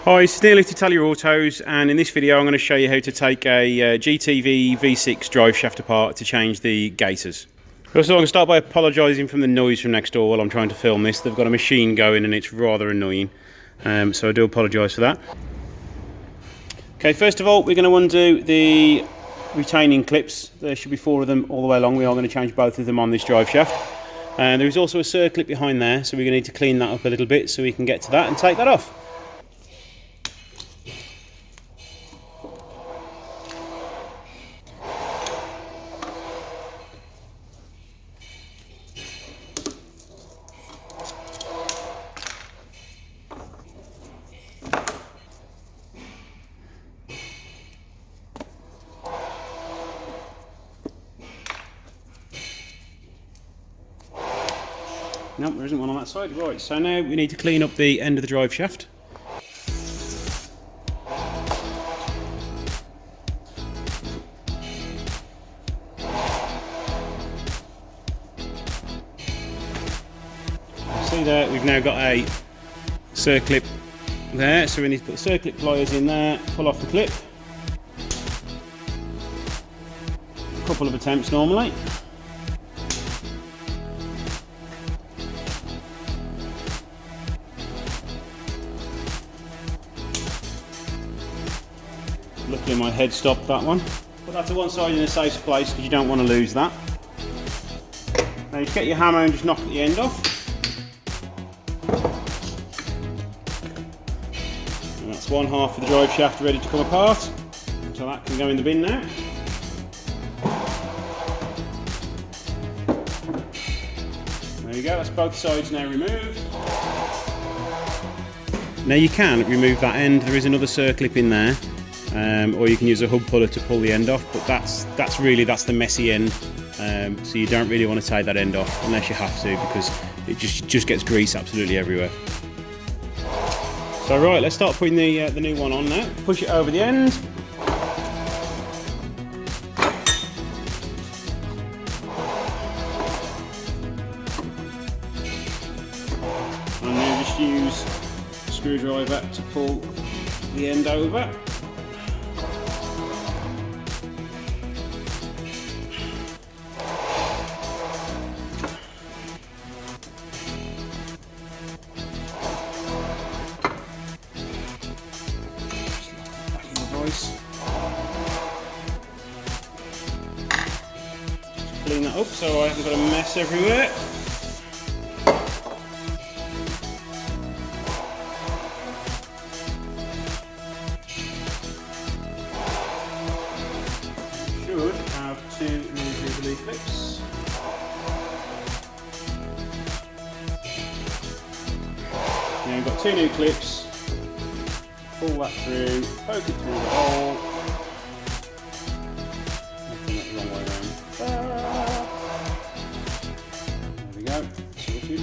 Hi, it's Neil at Italia Autos, and in this video I'm going to show you how to take a GTV V6 drive shaft apart to change the Gaitors. First of all, I'm going to start by apologising from the noise from next door while I'm trying to film this. They've got a machine going and it's rather annoying, so I do apologise for that. Okay, first of all we're going to undo the retaining clips. There should be 4 of them all the way along. We are going to change both of them on this drive shaft. And there is also a circlip behind there, so we're going to need to clean that up a little bit so we can get to that and take that off. No, there isn't one on that side. Right, so now we need to clean up the end of the drive shaft. See there, we've now got a circlip there, so we need to put the circlip pliers in there, pull off the clip. A couple of attempts normally. Luckily my head stopped that one. Put that to one side in a safe place because you don't want to lose that. Now you just get your hammer and just knock the end off. And that's one half of the drive shaft ready to come apart. So that can go in the bin now. There you go, that's both sides now removed. Now you can remove that end, there is another circlip in there. Or you can use a hub puller to pull the end off, but that's the messy end, so you don't really want to take that end off unless you have to, because it just gets grease absolutely everywhere. So right, let's start putting the new one on now. Push it over the end. And now just use a screwdriver to pull the end over. Clean that up so I haven't got a mess everywhere. Should have 2 new Jubilee clips. Now you've got 2 new clips. Pull that through, poke it through the hole. Looking the wrong way around. There we go, sorted.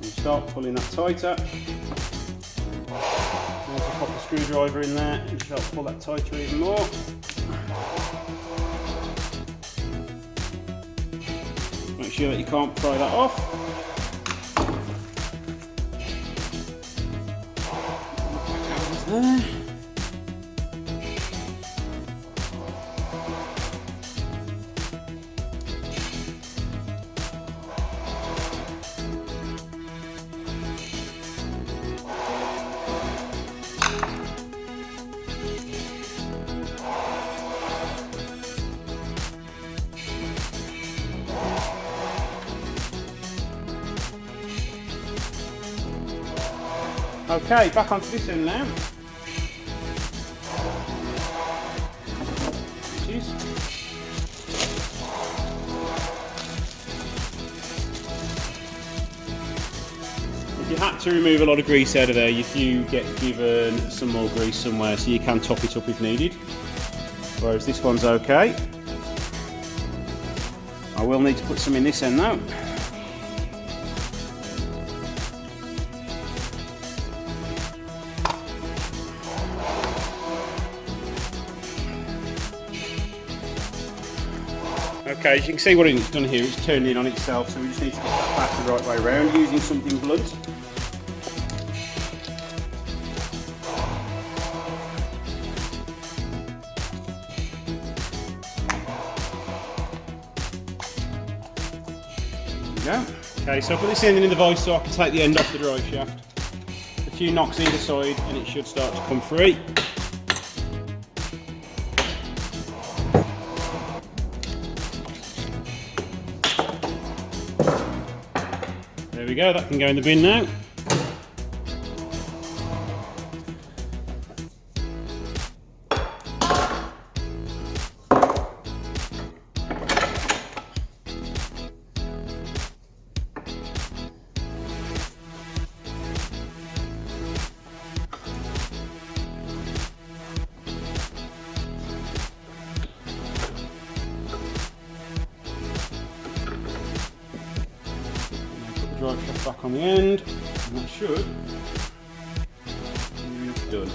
You start pulling that tighter. Also pop the screwdriver in there and start to pull that tighter even more. Make sure that you can't pry that off. There. Okay, back onto this end now. If you had to remove a lot of grease out of there, you get given some more grease somewhere, so you can top it up if needed. Whereas this one's okay. I will need to put some in this end though. Okay, as you can see what it's done here, it's turned in on itself, so we just need to get that back the right way around using something blunt. There we go. Okay, so I put this end in the vice so I can take the end off the drive shaft. A few knocks either side and it should start to come free. There we go, that can go in the bin now. Drive shaft back on the end, and that should be done.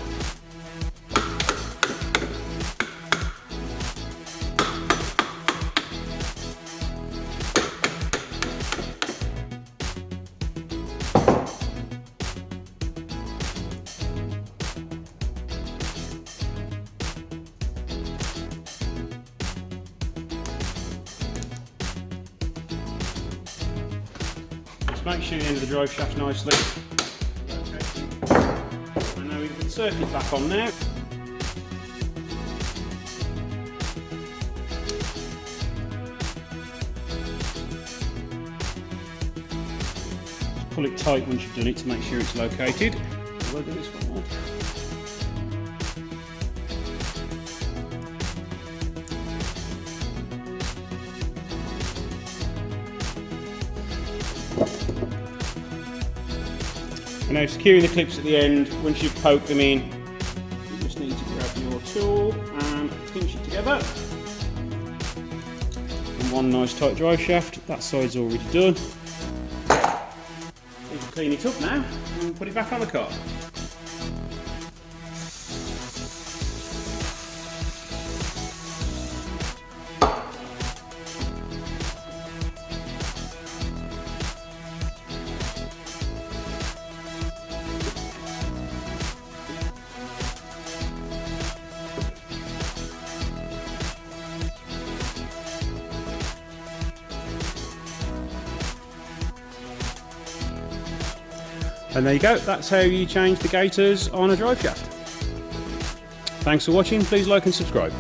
Make sure you end the drive shaft nicely. Okay. And now we put the circuit back on now. Just pull it tight once you've done it to make sure it's located. We'll do this one more. And now securing the clips at the end, once you've poked them in, you just need to grab your tool and pinch it together. And one nice tight drive shaft, that side's already done. You can clean it up now and put it back on the car. And there you go, that's how you change the Gaitors on a drive shaft. Thanks for watching, please like and subscribe.